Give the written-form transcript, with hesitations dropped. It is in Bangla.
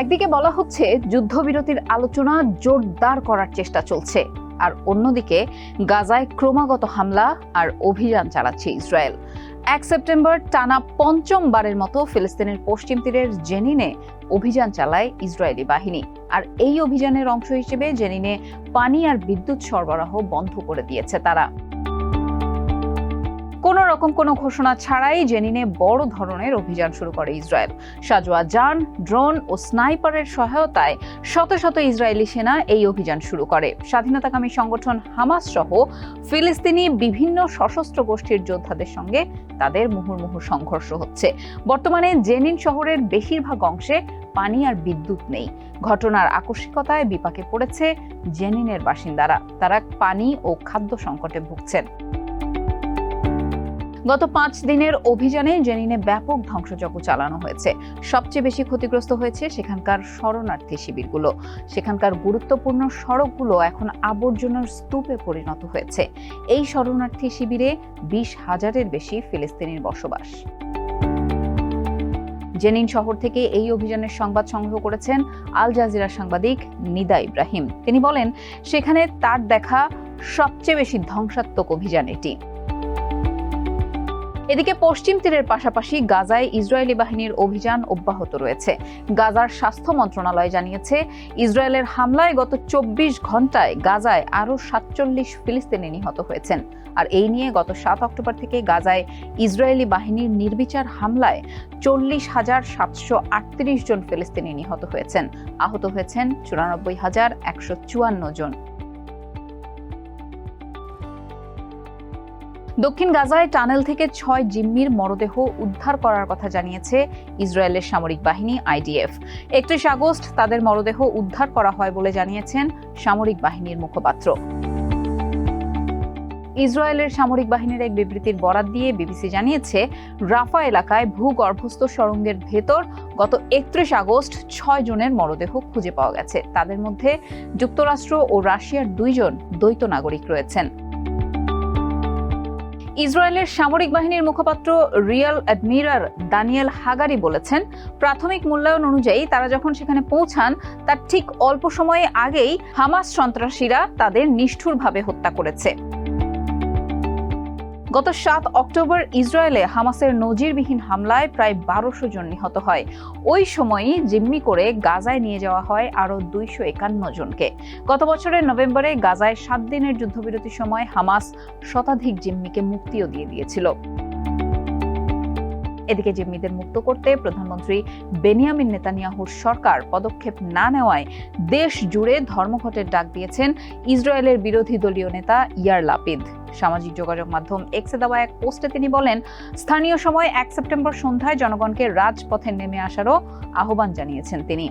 একদিকে বলা হচ্ছে যুদ্ধবিরতির আলোচনা জোরদার করার চেষ্টা চলছে, আর অন্যদিকে গাজায় ক্রমাগত হামলা আর অভিযান চালাচ্ছে ইসরায়েল। 1 সেপ্টেম্বর টানা পঞ্চমবারের মতো ফিলিস্তিনের পশ্চিম তীরের জেনিনে অভিযান চালায় ইসরায়েলি বাহিনী। আর এই অভিযানের অংশ হিসেবে জেনিনে পানি আর বিদ্যুৎ সরবরাহ বন্ধ করে দিয়েছে তারা। কোন রকম কোনো ঘোষণা ছাড়াই জেনিনে বড় ধরনের অভিযান শুরু করে ইসরায়েল। সাজোয়া যান, ড্রোন ও স্নাইপারের সহায়তায় শত শত ইসরায়েলি সেনা এই অভিযান শুরু করে। স্বাধীনতাকামী সংগঠন হামাস সহ ফিলিস্তিনি বিভিন্ন সশস্ত্র গোষ্ঠীর যোদ্ধাদের সঙ্গে তাদের মুহুর্মুহু সংঘর্ষ হচ্ছে। বর্তমানে জেনিন শহরের বেশিরভাগ অংশে পানি আর বিদ্যুৎ নেই। ঘটনার আকস্মিকতায় বিপাকে পড়েছে জেনিনের বাসিন্দারা। তারা পানি ও খাদ্য সংকটে ভুগছেন। গত 5 দিনের অভিযানে জেনিনে ব্যাপক ধ্বংসযজ্ঞ চালানো হয়েছে। সবচেয়ে বেশি ক্ষতিগ্রস্ত হয়েছে সেখানকার শরণার্থী শিবিরগুলো। সেখানকার গুরুত্বপূর্ণ সড়কগুলো এখন আবর্জনার স্তূপে পরিণত হয়েছে। এই শরণার্থী শিবিরে 20,000-এর বেশি ফিলিস্তিনির বসবাস। জেনিন শহর থেকে এই অভিযানের সংবাদ সংগ্রহ করেছেন আল জাজিরা সাংবাদিক নিদা ইব্রাহিম। তিনি বলেন, সেখানে তার দেখা সবচেয়ে বেশি ধ্বংসাত্মক অভিযান এটি। এদিকে পশ্চিম তীরের পাশাপাশি গাজায় ইসরায়েলি বাহিনীর অভিযান অব্যাহত রয়েছে। গাজার স্বাস্থ্য মন্ত্রণালয় জানিয়েছে, ইসরায়েলের হামলায় গত 24 ঘন্টায় গাজায় আরও 47 ফিলিস্তিনি নিহত হয়েছেন। আর এই নিয়ে গত 7 অক্টোবর থেকে গাজায় ইসরায়েলি বাহিনীর নির্বিচার হামলায় 40,738 জন ফিলিস্তিনি নিহত হয়েছেন। আহত হয়েছেন 94,154 জন। দক্ষিণ গাজায় টানেল থেকে 6 জিম্মির মরদেহ উদ্ধার করার কথা জানিয়েছে ইসরায়েলের সামরিক বাহিনী IDF। 31 আগস্ট তাদের মরদেহ উদ্ধার করা হয় বলে জানিয়েছেন সামরিক বাহিনীর মুখপাত্র। ইসরায়েলের সামরিক বাহিনীর এক বিবৃতির বরাত দিয়ে বিবিসি জানিয়েছে, রাফা এলাকায় ভূগর্ভস্থ সুড়ঙ্গের ভেতর গত 31 আগস্ট 6 জনের মরদেহ খুঁজে পাওয়া গেছে। তাদের মধ্যে যুক্তরাষ্ট্র ও রাশিয়ার 2 জন দ্বৈত নাগরিক রয়েছেন। ইসরায়েলের সামরিক বাহিনীর মুখপাত্র রিয়াল অ্যাডমিরাল দানিয়েল হাগারি বলেছেন, প্রাথমিক মূল্যায়ন অনুযায়ী তারা যখন সেখানে পৌঁছান তার ঠিক অল্প সময়ে আগেই হামাস সন্ত্রাসীরা তাদের নিষ্ঠুরভাবে হত্যা করেছে। গত 7 অক্টোবর ইসরায়েলে হামাসের নজিরবিহীন হামলায় প্রায় 1200 জন নিহত হয়। ওই সময়ই জিম্মি করে গাজায় নিয়ে যাওয়া হয় আরও 251 জনকে। গত বছরের নভেম্বরে গাজায় 7 দিনের যুদ্ধবিরতির সময় হামাস শতাধিক জিম্মিকে মুক্তিও দিয়ে দিয়েছিল। এদিকে জিম্মিদের মুক্ত করতে প্রধানমন্ত্রী বেনিয়ামিন নেতানিয়াহুর সরকার পদক্ষেপ না নেওয়ায় দেশ জুড়ে ধর্মঘটের ডাক দিয়েছেন ইসরায়েলের বিরোধী দলীয় নেতা ইয়ার লাপিদ। সামাজিক যোগাযোগ মাধ্যম এক্সে দেওয়া এক পোস্টে তিনি বলেন, স্থানীয় সময় 1 সেপ্টেম্বর সন্ধ্যায় জনগণকে রাজপথে নেমে আসারও আহ্বান জানিয়েছেন তিনি।